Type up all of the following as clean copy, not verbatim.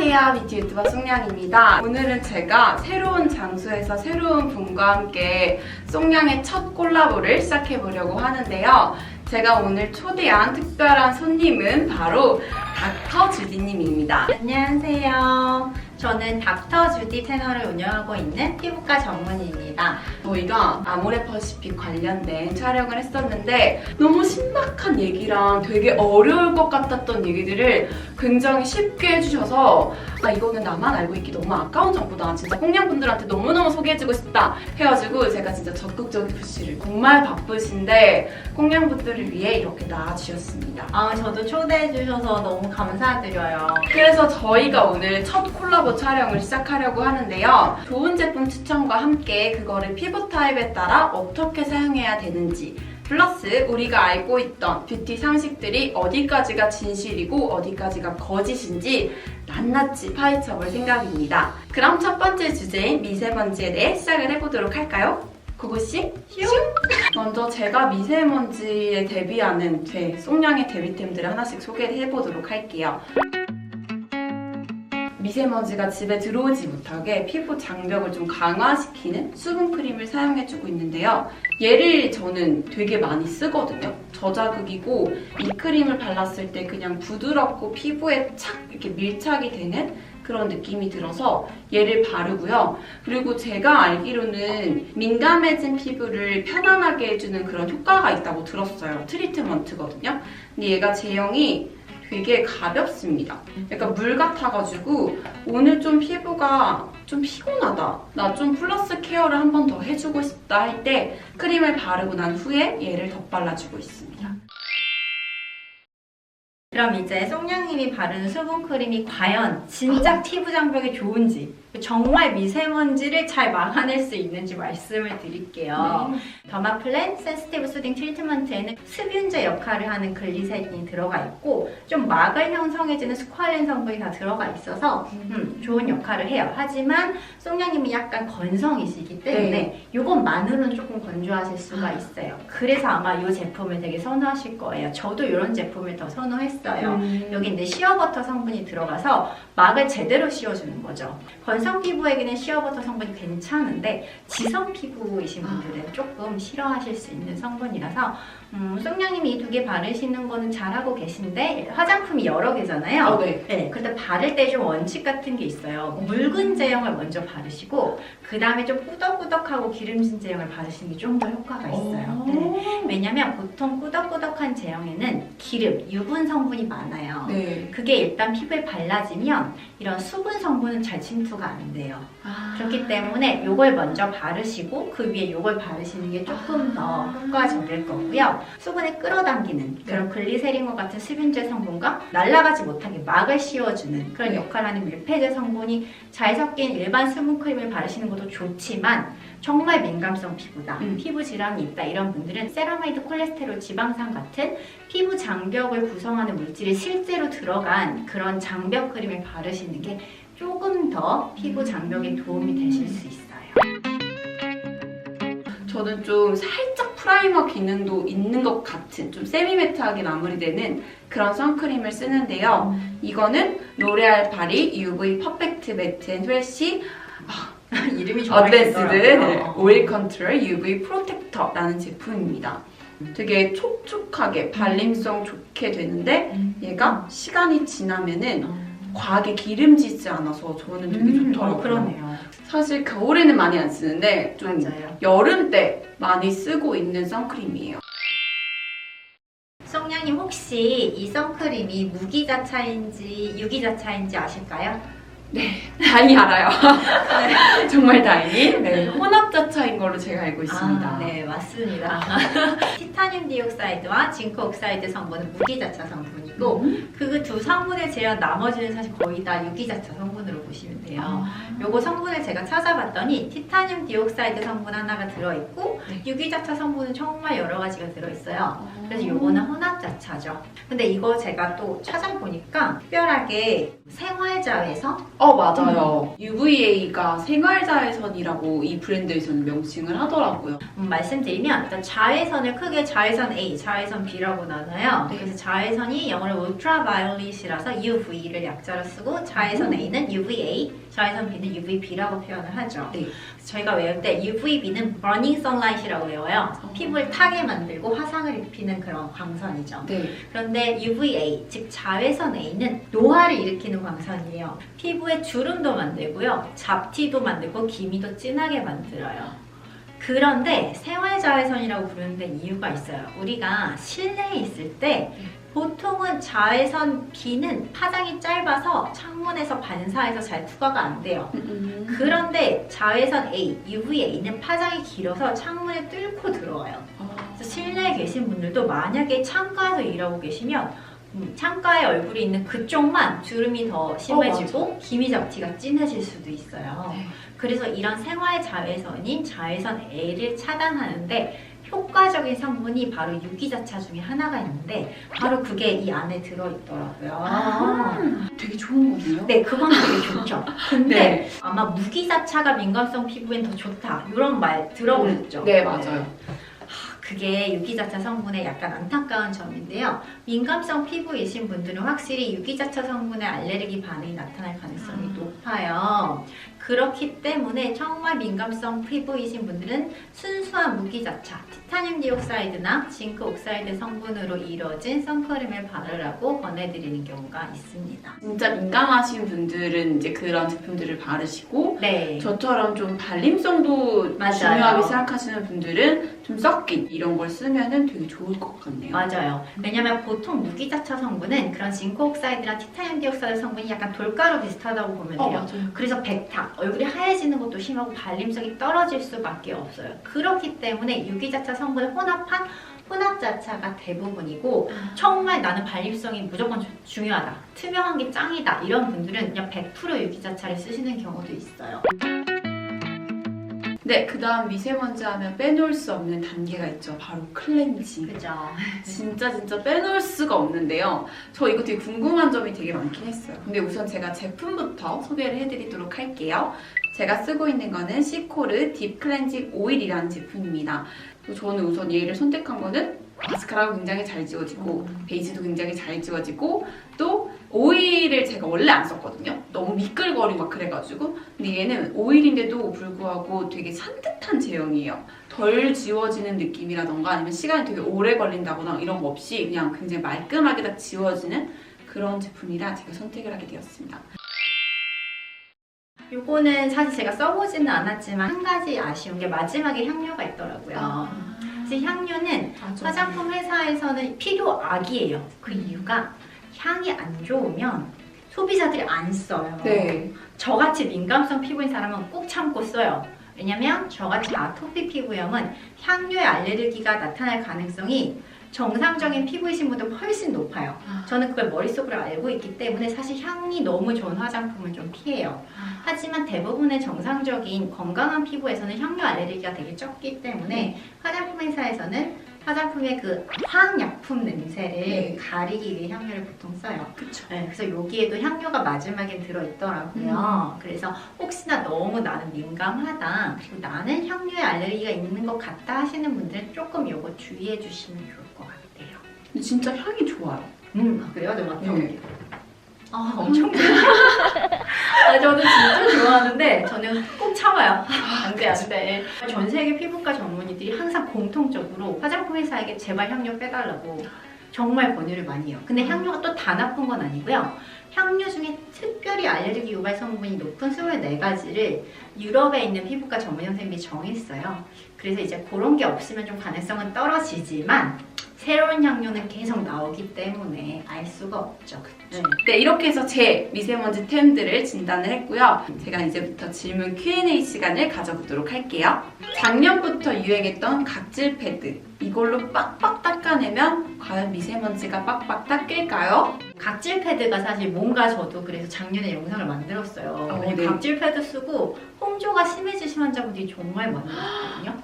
안녕하세요, 뷰티 유튜버 송량입니다. 오늘은 제가 새로운 장소에서 새로운 분과 함께 송량의 첫 콜라보를 시작해보려고 하는데요. 제가 오늘 초대한 특별한 손님은 바로 닥터 주디님입니다. 안녕하세요. 저는 닥터 주디 채널을 운영하고 있는 피부과 전문의입니다. 저희가 아모레퍼시픽 관련된 촬영을 했었는데 너무 신박한 얘기랑 되게 어려울 것 같았던 얘기들을 굉장히 쉽게 해주셔서 이거는 나만 알고 있기 너무 아까운 정보다. 진짜 꽁냥분들한테 너무너무 소개해주고 싶다 해가지고 제가 진짜 적극적인 푸시를 정말 바쁘신데 꽁냥분들을 위해 이렇게 나와주셨습니다. 저도 초대해주셔서 너무 감사드려요. 그래서 저희가 오늘 첫 콜라보 촬영을 시작하려고 하는데요. 좋은 제품 추천과 함께 그거를 피부 타입에 따라 어떻게 사용해야 되는지, 플러스 우리가 알고 있던 뷰티 상식들이 어디까지가 진실이고 어디까지가 거짓인지 낱낱이 파헤쳐볼 생각입니다. 그럼 첫 번째 주제인 미세먼지에 대해 시작을 해보도록 할까요? 고고씨? 슝! 먼저 제가 미세먼지에 대비하는 제 송량의 데뷔템들을 하나씩 소개를 해보도록 할게요. 미세먼지가 집에 들어오지 못하게 피부 장벽을 좀 강화시키는 수분크림을 사용해주고 있는데요. 얘를 저는 되게 많이 쓰거든요. 저자극이고 이 크림을 발랐을 때 그냥 부드럽고 피부에 착 이렇게 밀착이 되는 그런 느낌이 들어서 얘를 바르고요. 그리고 제가 알기로는 민감해진 피부를 편안하게 해주는 그런 효과가 있다고 들었어요. 트리트먼트거든요. 근데 얘가 제형이 되게 가볍습니다. 약간 물 같아가지고 오늘 좀 피부가 좀 피곤하다, 나 좀 플러스 케어를 한 번 더 해주고 싶다 할 때 크림을 바르고 난 후에 얘를 덧발라주고 있습니다. 그럼 이제 송량님이 바르는 수분크림이 과연 진짜 피부 장벽에 좋은지, 정말 미세먼지를 잘 막아낼 수 있는지 말씀을 드릴게요. 더마플랜 센시티브 수딩 트리트먼트에는 습윤제 역할을 하는 글리세린이 들어가 있고 좀 막을 형성해주는 스ኳ렌 성분이 다 들어가 있어서 좋은 역할을 해요. 하지만 송량님이 약간 건성이시기 때문에 이것만으로는 조금 건조하실 수가 있어요. 그래서 아마 이 제품을 되게 선호하실 거예요. 저도 이런 제품을 더 선호했어요. 여기 이제 시어버터 성분이 들어가서 막을 제대로 씌워주는 거죠. 건성 피부에게는 시어버터 성분이 괜찮은데 지성 피부이신 분들은 조금 싫어하실 수 있는 성분이라서 송량님이 이 두 개 바르시는 거는 잘하고 계신데 화장품이 여러 개잖아요. 네. 그런데 바를 때 좀 원칙 같은 게 있어요. 묽은 제형을 먼저 바르시고 그 다음에 좀 꾸덕꾸덕하고 기름진 제형을 바르시는 게 좀 더 효과가 있어요. 네. 왜냐면 보통 꾸덕꾸덕한 제형에는 기름, 유분 성분이 많아요. 그게 일단 피부에 발라지면 이런 수분 성분은 잘 침투가 안 돼요. 그렇기 때문에 이걸 먼저 바르시고 그 위에 이걸 바르시는 게 조금 더 효과적일 거고요. 수분을 끌어당기는 그런 글리세린과 같은 수분제 성분과 날아가지 못하게 막을 씌워주는 그런 역할을 하는 밀폐제 성분이 잘 섞인 일반 수분크림을 바르시는 것도 좋지만 정말 민감성 피부다, 피부 질환이 있다 이런 분들은 세라마이드, 콜레스테롤, 지방산 같은 피부 장벽을 구성하는 물질이 실제로 들어간 그런 장벽 크림을 바르시는 게 조금 더 피부 장벽에 도움이 되실 수 있어요. 저는 좀 살짝 프라이머 기능도 있는 것 같은 좀 세미매트하게 마무리되는 그런 선크림을 쓰는데요. 이거는 로레알 파리 UV 퍼펙트 매트 앤 프레쉬 이름이 정말 어드밴스드 오일 컨트롤 UV 프로텍터라는 제품입니다. 되게 촉촉하게 발림성 좋게 되는데 얘가 시간이 지나면은 과하게 기름지지 않아서 저는 되게 좋더라고요. 그러네요. 사실 겨울에는 많이 안 쓰는데 좀 맞아요. 여름 때 많이 쓰고 있는 선크림이에요. 송량님 혹시 이 선크림이 무기자차인지 유기자차인지 아실까요? 네, 다행히 알아요. 정말 다행히. 혼합자차인 걸로 제가 알고 있습니다. 네, 맞습니다. 티타늄 디옥사이드와 징크 옥사이드 성분은 무기자차 성분이고 그 두 성분을 제외한 나머지는 사실 거의 다 유기자차 성분으로 보시면 돼요. 요거 성분을 제가 찾아봤더니 티타늄 디옥사이드 성분 하나가 들어있고 유기자차 성분은 정말 여러 가지가 들어있어요. 그래서 요거는 혼합자차죠. 근데 이거 제가 또 찾아보니까 특별하게 생활자회에서 맞아요. UVA가 생활자외선이라고 이 브랜드에서는 명칭을 하더라고요. 말씀드리면 일단 자외선을 크게 자외선 A, 자외선 B라고 나눠요. 네. 그래서 자외선이 영어로 ultraviolet이라서 UV를 약자로 쓰고 자외선 A는 UVA, 자외선 B는 UVB라고 표현을 하죠. 네. 저희가 외울 때 UVB는 burning sunlight이라고 외워요. 피부를 타게 만들고 화상을 입히는 그런 광선이죠. 네. 그런데 UVA, 즉 자외선 A는 노화를 일으키는 광선이에요. 피부에 주름도 만들고요. 잡티도 만들고 기미도 진하게 만들어요. 그런데 생활자외선이라고 부르는 데 이유가 있어요. 우리가 실내에 있을 때 보통은 자외선 B는 파장이 짧아서 창문에서 반사해서 잘 투과가 안 돼요. 그런데 자외선 A, UVA는 파장이 길어서 창문에 뚫고 들어와요. 그래서 실내에 계신 분들도 만약에 창가에서 일하고 계시면 창가에 얼굴이 있는 그쪽만 주름이 더 심해지고 기미 잡티가 진해질 수도 있어요. 네. 그래서 이런 생활 자외선인 자외선 A를 차단하는데 효과적인 성분이 바로 유기자차 중에 하나가 있는데 바로 그게 이 안에 들어있더라고요. 되게 좋은 거군요. 네, 그건 되게 좋죠. 근데 네. 아마 무기자차가 민감성 피부엔 더 좋다 이런 말 들어보셨죠? 네, 맞아요. 그게 유기자차 성분의 약간 안타까운 점인데요. 민감성 피부이신 분들은 확실히 유기자차 성분의 알레르기 반응이 나타날 가능성이 높아요. 그렇기 때문에 정말 민감성 피부이신 분들은 순수한 무기자차, 티타늄 디옥사이드나 징크 옥사이드 성분으로 이루어진 선크림을 바르라고 권해드리는 경우가 있습니다. 진짜 민감하신 분들은 이제 그런 제품들을 바르시고 네. 저처럼 좀 발림성도 맞아요. 중요하게 생각하시는 분들은 좀 섞인 이런 걸 쓰면은 되게 좋을 것 같네요. 맞아요. 왜냐면 보통 무기자차 성분은 그런 징크 옥사이드나 티타늄 디옥사이드 성분이 약간 돌가루 비슷하다고 보면 돼요. 맞아요. 그래서 백탁, 얼굴이 하얘지는 것도 심하고 발림성이 떨어질 수밖에 없어요. 그렇기 때문에 유기자차 성분을 혼합한 혼합자차가 대부분이고 정말 나는 발림성이 무조건 중요하다, 투명한 게 짱이다 이런 분들은 그냥 100% 유기자차를 쓰시는 경우도 있어요. 네, 그 다음 미세먼지 하면 빼놓을 수 없는 단계가 있죠. 바로 클렌징. 그죠? 진짜 빼놓을 수가 없는데요. 저 이거 되게 궁금한 점이 되게 많긴 했어요. 근데 우선 제가 제품부터 소개를 해드리도록 할게요. 제가 쓰고 있는 거는 시코르 딥 클렌징 오일이라는 제품입니다. 저는 우선 얘를 선택한 거는 마스카라가 굉장히 잘 지워지고 베이스도 굉장히 잘 지워지고 또 오일을 제가 원래 안 썼거든요. 너무 미끌거리고 막 그래가지고. 근데 얘는 오일인데도 불구하고 되게 산뜻한 제형이에요. 덜 지워지는 느낌이라던가 아니면 시간이 되게 오래 걸린다거나 이런 거 없이 그냥 굉장히 말끔하게 딱 지워지는 그런 제품이라 제가 선택을 하게 되었습니다. 요거는 사실 제가 써보지는 않았지만 한 가지 아쉬운 게 마지막에 향료가 있더라고요. 그래서 향료는 화장품 회사에서는 필요악이에요. 그 이유가 향이 안 좋으면 소비자들이 안 써요. 네. 저같이 민감성 피부인 사람은 꼭 참고 써요. 왜냐면 저같이 아토피 피부염은 향료에 알레르기가 나타날 가능성이 정상적인 피부이신 분들 훨씬 높아요. 저는 그걸 머릿속으로 알고 있기 때문에 사실 향이 너무 좋은 화장품을 좀 피해요. 하지만 대부분의 정상적인 건강한 피부에서는 향료 알레르기가 되게 적기 때문에 화장품 회사에서는 화장품의 그 화학약품 냄새를 가리기 위해 향료를 보통 써요. 그쵸. 네, 그래서 여기에도 향료가 마지막에 들어있더라고요. 그래서 혹시나 너무 나는 민감하다, 그리고 나는 향료에 알레르기가 있는 것 같다 하시는 분들은 조금 이거 주의해 주시면 좋을 것 같아요. 근데 진짜 향이 좋아요. 그래요? 좀 네. 엄청 저도 진짜 좋아하는데 저는 꼭 참아요. 안 돼. 전 세계 피부과 전문의들이 항상 공통적으로 화장품 회사에게 제발 향료 빼달라고 정말 권유를 많이 해요. 근데 향료가 또 다 나쁜 건 아니고요. 향료 중에 특별히 알레르기 유발 성분이 높은 24가지를 유럽에 있는 피부과 전문 선생님이 정했어요. 그래서 이제 그런 게 없으면 좀 가능성은 떨어지지만 새로운 향료는 계속 나오기 때문에 알 수가 없죠. 네, 이렇게 해서 제 미세먼지 템들을 진단을 했고요. 제가 이제부터 질문 Q&A 시간을 가져보도록 할게요. 작년부터 유행했던 각질 패드, 이걸로 빡빡 닦아내면 과연 미세먼지가 빡빡 닦일까요? 각질 패드가 사실 뭔가 저도 그래서 작년에 영상을 만들었어요. 네. 각질 패드 쓰고 홍조가 심해지신 환자분들이 정말 많이 있거든요.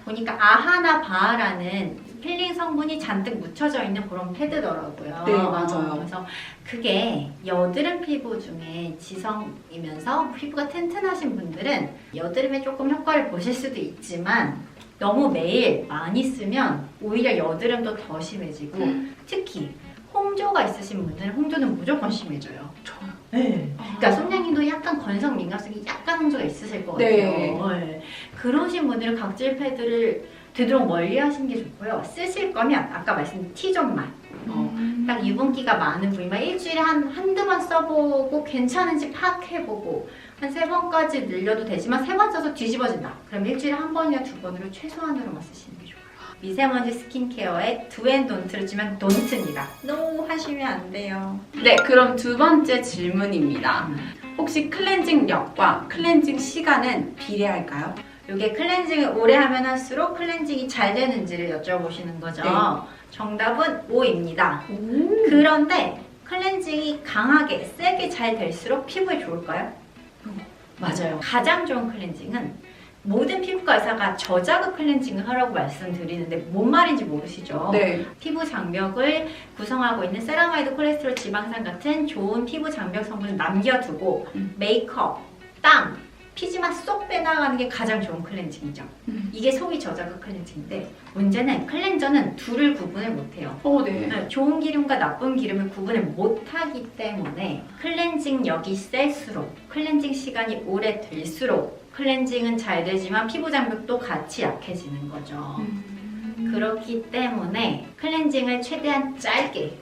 보니까 아하나 바하라는 필링 성분이 잔뜩 묻혀져 있는 그런 패드더라고요. 네, 맞아요. 그래서 그게 여드름 피부 중에 지성이면서 피부가 튼튼하신 분들은 여드름에 조금 효과를 보실 수도 있지만 너무 매일 많이 쓰면 오히려 여드름도 더 심해지고 특히 홍조가 있으신 분들은 홍조는 무조건 심해져요. 저요. 네. 그러니까 손양님도 약간 건성 민감성이 약간 홍조가 있으실 것 같아요. 네. 네. 그러신 분들은 각질 패드를 되도록 멀리 하시는 게 좋고요. 쓰실 거면 아까 말씀드린 T존만 딱 유분기가 많은 부위만 일주일에 한두 번 써보고 괜찮은지 파악해보고 한 3번까지 늘려도 되지만 3번 써서 뒤집어진다. 그럼 일주일에 한 번이나 2번으로 최소한으로만 쓰시는 게 좋아요. 미세먼지 스킨케어에 도앤돈트를 주면 돈트입니다. 노 하시면 안 돼요. 네, 그럼 두 번째 질문입니다. 혹시 클렌징력과 클렌징 시간은 비례할까요? 이게 클렌징을 오래 하면 할수록 클렌징이 잘 되는지를 여쭤보시는 거죠. 네. 정답은 O입니다. 그런데 클렌징이 강하게, 세게 잘 될수록 피부에 좋을까요? 맞아요. 가장 좋은 클렌징은 모든 피부과 의사가 저자극 클렌징을 하라고 말씀드리는데 뭔 말인지 모르시죠? 네. 피부 장벽을 구성하고 있는 세라마이드, 콜레스테롤, 지방산 같은 좋은 피부 장벽 성분을 남겨두고 메이크업, 땀, 피지만 쏙 빼나가는 게 가장 좋은 클렌징이죠. 이게 소위 저자극 클렌징인데 문제는 클렌저는 둘을 구분을 못해요. 네. 좋은 기름과 나쁜 기름을 구분을 못하기 때문에 클렌징력이 셀수록 클렌징 시간이 오래 될수록 클렌징은 잘 되지만 피부 장벽도 같이 약해지는 거죠. 그렇기 때문에 클렌징을 최대한 짧게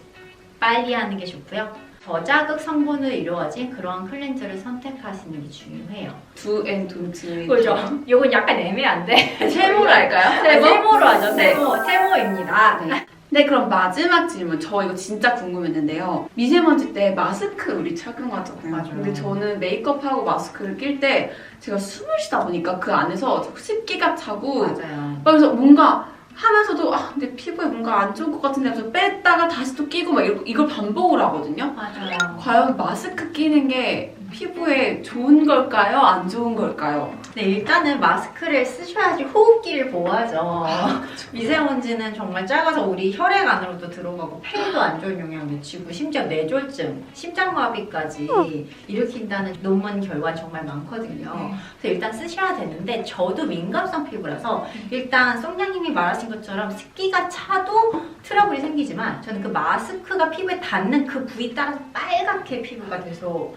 빨리 하는 게 좋고요. 저자극 성분으로 이루어진 그러한 클렌저를 선택하시는 게 중요해요. 도앤돈트. 그죠? 요건 약간 애매한데 세모로 할까요? 세모로 하죠. 네. 세모입니다. 네. 네, 그럼 마지막 질문. 저 이거 진짜 궁금했는데요. 미세먼지 때 마스크 우리 착용하잖아요. 맞아요. 근데 저는 메이크업하고 마스크를 낄 때 제가 숨을 쉬다 보니까 그 안에서 습기가 차고 맞아요. 그래서 뭔가 하면서도 내 피부에 뭔가 안 좋은 것 같은데 하면서 뺐다가 다시 또 끼고 막 이걸 반복을 하거든요. 맞아요. 과연 마스크 끼는 게 피부에 좋은 걸까요? 안 좋은 걸까요? 네, 일단은 마스크를 쓰셔야지 호흡기를 보호하죠. 미세먼지는 정말 작아서 우리 혈액 안으로도 들어가고 폐에도 안 좋은 영향을 미치고 심지어 뇌졸중, 심장마비까지 일으킨다는 논문 결과는 정말 많거든요. 그래서 일단 쓰셔야 되는데 저도 민감성 피부라서 일단 송량님이 말하신 것처럼 습기가 차도 트러블이 생기지만 저는 그 마스크가 피부에 닿는 그 부위 따라서 빨갛게 피부가 돼서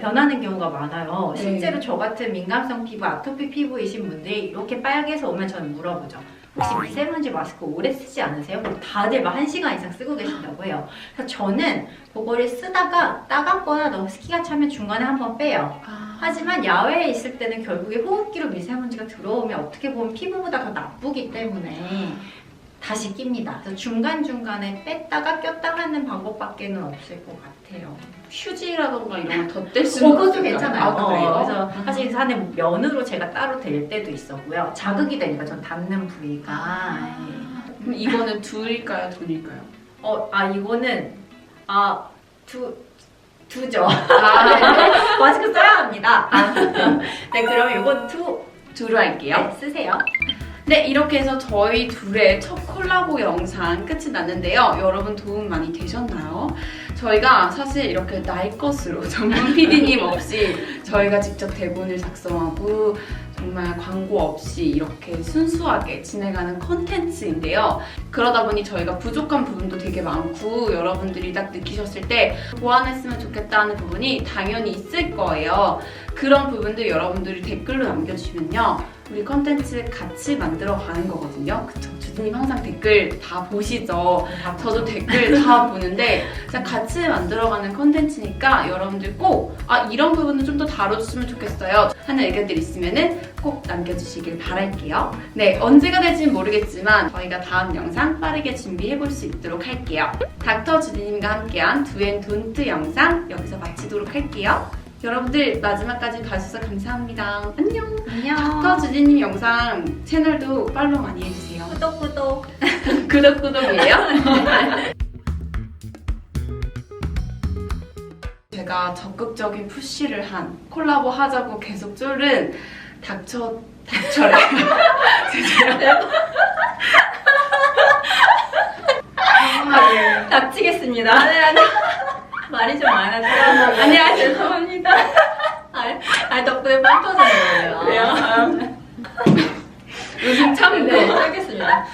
변하는 경우가 많아요. 네. 실제로 저 같은 민감성 피부, 아토피 피부이신 분들이 이렇게 빨개서 오면 저는 물어보죠. 혹시 미세먼지 마스크 오래 쓰지 않으세요? 그럼 다들 막 1시간 이상 쓰고 계신다고 해요. 그래서 저는 그거를 쓰다가 따갑거나 너무 습기가 차면 중간에 한번 빼요. 하지만 야외에 있을 때는 결국에 호흡기로 미세먼지가 들어오면 어떻게 보면 피부보다 더 나쁘기 때문에 다시 낍니다. 그래서 중간중간에 뺐다가 꼈다 하는 방법밖에는 없을 것 같아요. 휴지라던가 이런 걸 덧댈 수는 그것도 없을까요? 괜찮아요. 그래요? 그래서 사실 그 안에 면으로 제가 따로 댈 때도 있었고요. 자극이 되니까 전 닿는 부위가. 그럼 이거는 둘일까요? 돈일까요? 이거는 두죠. 마스크 써야 합니다. 네, 그러면 이건 두로 할게요. 네, 쓰세요. 네, 이렇게 해서 저희 둘의 첫 콜라보 영상 끝이 났는데요. 여러분 도움 많이 되셨나요? 저희가 사실 이렇게 날 것으로 전문 PD님 없이 저희가 직접 대본을 작성하고 정말 광고 없이 이렇게 순수하게 진행하는 컨텐츠인데요. 그러다 보니 저희가 부족한 부분도 되게 많고 여러분들이 딱 느끼셨을 때 보완했으면 좋겠다는 부분이 당연히 있을 거예요. 그런 부분들 여러분들이 댓글로 남겨주시면요. 우리 컨텐츠 같이 만들어가는 거거든요. 그쵸? 주디님 항상 댓글 다 보시죠? 저도 댓글 다 보는데 진짜 같이 만들어가는 컨텐츠니까 여러분들 꼭 이런 부분은 좀 더 다뤄줬으면 좋겠어요 하는 의견들 있으면은 꼭 남겨주시길 바랄게요. 네, 언제가 될지는 모르겠지만 저희가 다음 영상 빠르게 준비해볼 수 있도록 할게요. 닥터 주디님과 함께한 도앤돈트 영상 여기서 마치도록 할게요. 여러분들 마지막까지 봐주셔서 감사합니다. 안녕. 닥터 주디님 영상 채널도 팔로우 많이 해주세요. 구독. 구독이에요? 제가 적극적인 푸시를 한 콜라보 하자고 계속 쫄은 닥쳐 닥쳐라. 닥치겠습니다. 말이 좀 많아서. 아니, 죄송합니다. 덕분에 빵 터지는 거예요. 요즘 참 네, 하겠습니다.